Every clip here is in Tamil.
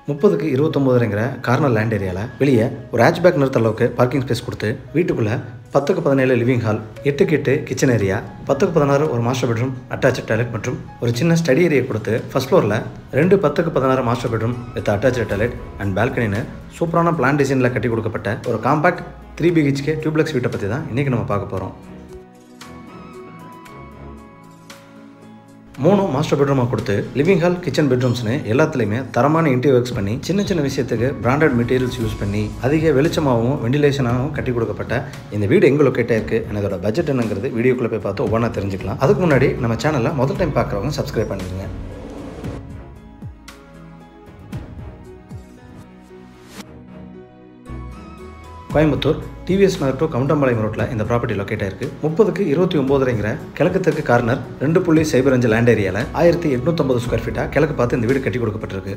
30க்கு 29ங்கிற கார்னர் லேண்ட் ஏரியாவில் வெளியே ஒரு ஹேட்ச்பேக் நிறுத்த அளவுக்கு பார்க்கிங் ஸ்பேஸ் கொடுத்து வீட்டுக்குள்ளே 10க்கு 17 லிவிங் ஹால், 8க்கு 8 கிச்சன் ஏரியா, 10க்கு 16 ஒரு மாஸ்டர் பெட்ரூம், அட்டாச்சு டாய்லெட் மற்றும் ஒரு சின்ன ஸ்டடி ஏரியா கொடுத்து ஃபர்ஸ்ட் ஃப்ளோரில் 2 10க்கு 16 master bedroom with attach toilet and பால்கனின்னு சூப்பரான பிளான் டிசைனில் கட்டி கொடுக்கப்பட்ட ஒரு காம்பாக்ட் 3 BHK டியூப்ளெக்ஸ் வீட்டை பற்றி தான் இன்றைக்கி நம்ம பார்க்க போகிறோம். 3 மாஸ்டர் பெட்ரூமாக கொடுத்து லிவிங் ஹால், கிச்சன் பெட்ரூம்ஸ்னு எல்லாத்துலேயுமே தரமான இன்டீரியர் ஒர்க்ஸ் பண்ணி சின்ன சின்ன விஷயத்துக்கு பிராண்டட் மெட்டீரியல்ஸ் யூஸ் பண்ணி அதிக வெளிச்சமாகவும் வெண்டிலேஷனாகவும் கட்டி கொடுக்கப்பட்ட இந்த வீடு எங்கே லொக்கேட் ஆயிருக்கு, அதோட பட்ஜெட் என்னங்கிறது வீடியோக்குள்ளே போய் பார்த்து ஒவ்வொன்றா தெரிஞ்சுக்கலாம். அதுக்கு முன்னாடி நம்ம சேனலில் முதல் டைம் பார்க்குறவங்க சப்ஸ்கிரைப் பண்ணிடுங்க. கோயம்புத்தூர் டிவிஎஸ் நகர் டு கவுண்டம்பாளையம் ரோட்டில் இந்த ப்ராப்பர்ட்டி லொக்கேட் ஆயிருக்கு. 30க்கு 29ங்கிற கிழக்கு தெற்கு கார்னர் 2.05 லேண்ட் ஏரியாவில் 1850 ஸ்கொயர் ஃபீட்டாக கிழக்கு பார்த்து இந்த வீடு கட்டி கொடுக்கப்பட்டிருக்கு.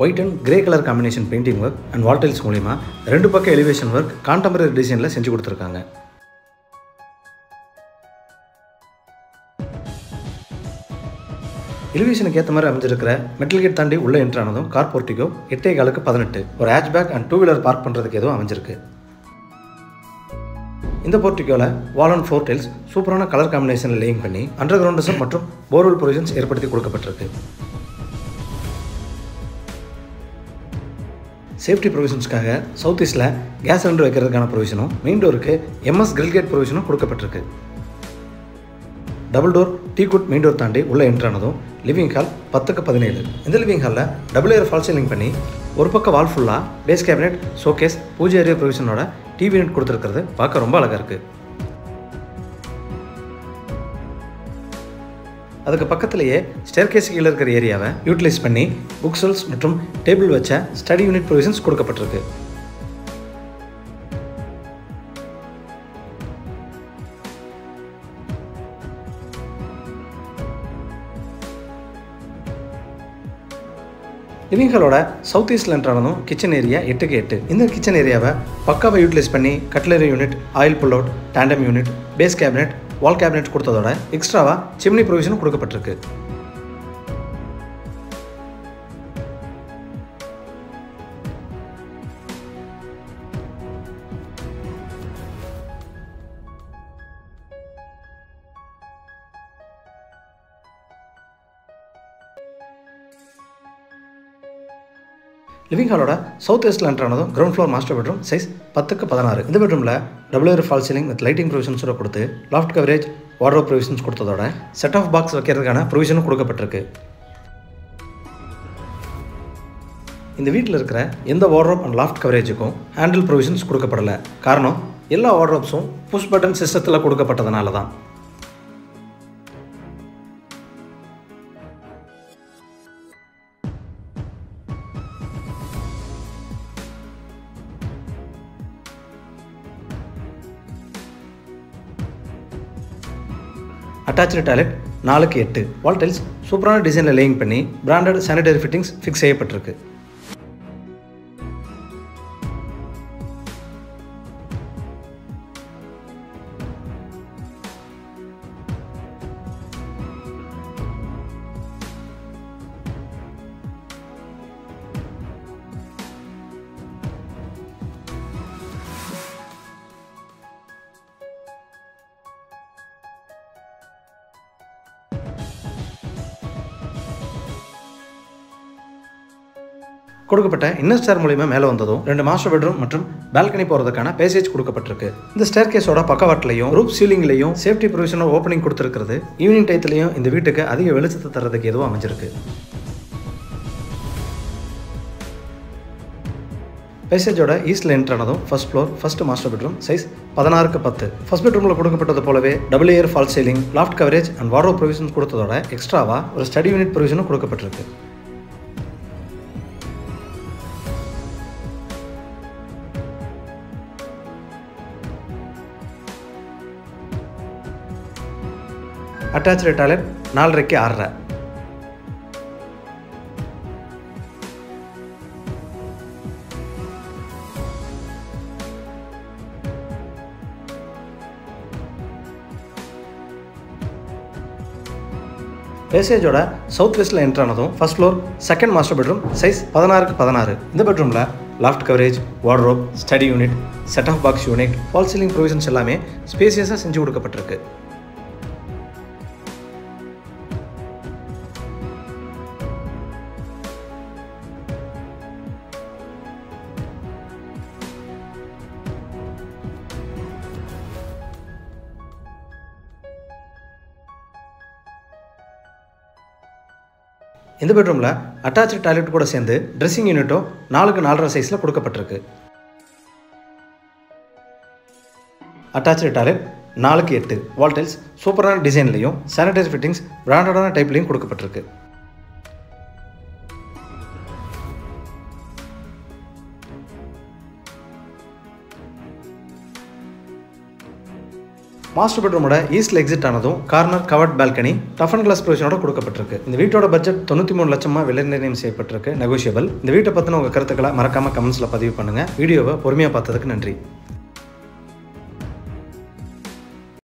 White and grey colour combination painting work and wall tiles மூலிமா 2 பக்கம் எலிவேஷன் ஒர்க் கான்டெம்பரரி டிசைனில் செஞ்சு கொடுத்துருக்காங்க. எலிவேஷனுக்கு ஏற்ற மாதிரி அமைஞ்சிருக்கிற மெட்டல் கேட் தாண்டி உள்ள என்ட்ரானதும் கார் போர்ட்டிகோ 8.4க்கு 18 ஒரு ஹேட்ச்பேக் அண்ட் 2 வீலர் பார்க் பண்ணுறதுக்கு எதுவும் அமைஞ்சிருக்கு. இந்த போர்ட்டிகோவில் வால் அண்ட் ஃப்ளோர் டைல்ஸ் சூப்பரான கலர் காம்பினேஷனில் லேயிங் பண்ணி அண்டர் கிரவுண்டஸும் மற்றும் போர்வெல் ப்ரொவிஷன்ஸ் ஏற்படுத்தி கொடுக்கப்பட்டிருக்கு. சேஃப்டி ப்ரொவிஷன்ஸ்க்காக சவுத் ஈஸ்டில் கேஸ் சிலிண்டர் வைக்கிறதுக்கான ப்ரொவிஷனும் மெயின் டோருக்கு MS கிரில் கேட் ப்ரொவிஷனும் கொடுக்கப்பட்டிருக்கு. டபுள் டோர் டீகுட் மெயின் டோர் தாண்டி உள்ள என்ட்ரானதும் லிவிங் ஹால் 10க்கு 17. இந்த லிவிங் ஹாலில் டபுள் ஏர் ஃபால் சீலிங் பண்ணி ஒரு பக்கம் வால் ஃபுல்லாக பேஸ் கேபினெட், ஷோகேஸ், பூஜை ஏரியா ப்ரொவிஷனோட டிவி யூனிட் கொடுத்துருக்கிறது பார்க்க ரொம்ப அழகாக இருக்குது. அதுக்கு பக்கத்திலேயே ஸ்டேர்கேஸ் கீழே இருக்கிற ஏரியாவை யூட்டிலைஸ் பண்ணி புக் ஷெல்ஃப்ஸ் மற்றும் டேபிள் வச்ச ஸ்டடி யூனிட் ப்ரொவிஷன்ஸ் கொடுக்கப்பட்டிருக்கு. லிவிங் ஹாலோட சவுத் ஈஸ்டில் என்ட்ரானதும் கிச்சன் ஏரியா 8க்கு 8. இந்த கிச்சன் ஏரியாவை பக்காவை யூட்டிலைஸ் பண்ணி cutlery unit, oil pull out, tandem unit, base cabinet, wall cabinet கொடுத்ததோட எக்ஸ்ட்ராவாக சிம்னி ப்ரொவிஷனும் கொடுக்கப்பட்டிருக்கு. லிவிங் ஹாலோட சவுத் வெஸ்ட்டில் என்ட்ரானதும் ground floor master bedroom size 10க்கு 16. இந்த பெட்ரூமில் double air fall ceiling with lighting ப்ரொவிஷன்ஸோட கொடுத்து loft coverage, wardrobe provisions கொடுத்ததோட set of box வைக்கிறதுக்கான ப்ரொவிஷனும் கொடுக்கப்பட்டிருக்கு. இந்த வீட்டில் இருக்கிற எந்த வார்ட்ரோப் அண்ட் லாஃப்ட் கவரேஜுக்கும் ஹேண்டில் ப்ரொவிஷன்ஸ் கொடுக்கப்படலை. காரணம் எல்லா வார்ட்ரோப்ஸும் புஷ் பட்டன் சிஸ்டத்தில் கொடுக்கப்பட்டதுனால தான். அட்டாச்சு டாய்லெட் 4க்கு 8. வால் டைல்ஸ் சூப்பரான டிசைனில் லேயிங் பண்ணி பிராண்டட் சானிடரி ஃபிட்டிங்ஸ் ஃபிக்ஸ் செய்யப்பட்டிருக்கு. கொடுக்கப்பட்ட இன்னர் ஸ்டேர் மூலியமாக மேலே வந்ததும் 2 மாஸ்டர் பெட்ரூம் மற்றும் பால்கனி போகிறதுக்கான பேசேஜ் கொடுக்கப்பட்டிருக்கு. இந்த ஸ்டேர் கேஸோட பக்கவாட்டிலையும் ரூப் சீலிங்லையும் சேஃப்டி ப்ரொவிஷனல் ஓப்பனிங் கொடுத்துருக்கிறது ஈவினிங் டயத்துலையும் இந்த வீட்டுக்கு அதிக வெளிச்சத்தை தரதுக்கு எதுவும் அமைஞ்சிருக்கு. பேசேஜோட ஈஸ்டில் என்ட்ரானதும் first floor first master bedroom size 16க்கு 10. ஃபர்ஸ்ட் பெட்ரூமில் கொடுக்கப்பட்டது போலவே double air fall ceiling, loft coverage and wardrobe provisions கொடுத்ததோட எக்ஸ்ட்ராவாக ஒரு ஸ்டடி யூனிட் ப்ரொவிஷனும் கொடுக்கப்பட்டிருக்கு. அட்டாச்சு டாய்லெட் 4.5க்கு 6. பேசேஜோட சவுத் வெஸ்ட்டில் என்ட்ரு ஆனதும் first floor second master bedroom size 16x16. இந்த பெட்ரூமில் loft coverage, wardrobe, study unit, set of box unit, fall ceiling provisions எல்லாமே ஸ்பேசியஸாக செஞ்சு கொடுக்கப்பட்டிருக்கு. இந்த பெட்ரூமில் அட்டாச்சு டாய்லெட் கூட சேர்ந்து ட்ரெஸ்ஸிங் யூனிட்டும் 4x4.5 சைஸில் கொடுக்கப்பட்டிருக்கு. அட்டாச்சு டாய்லெட் 4x8 வால் டைல்ஸ் சூப்பரான டிசைன்லையும் சானிடைசர் ஃபிட்டிங்ஸ் பிராண்டடான டைப்லையும் கொடுக்கப்பட்டிருக்கு. மாஸ்டர் பெட்ரூமோட ஈஸ்ட்ல எக்ஸிட் ஆனதும் corner covered balcony tough and glass ப்ரொவிஷனோட கொடுக்கப்பட்டிருக்கு. இந்த வீட்டோட பட்ஜெட் 93 லட்சமா விலை நிர்ணயம் செய்யப்பட்டிருக்கு, நெகோஷியபிள். இந்த வீட்டை பற்றின உங்கள் கருத்துக்களை மறக்காம கமெண்ட்ஸில் பதிவு பண்ணுங்க. வீடியோவை பொறுமையாக பார்த்ததுக்கு நன்றி.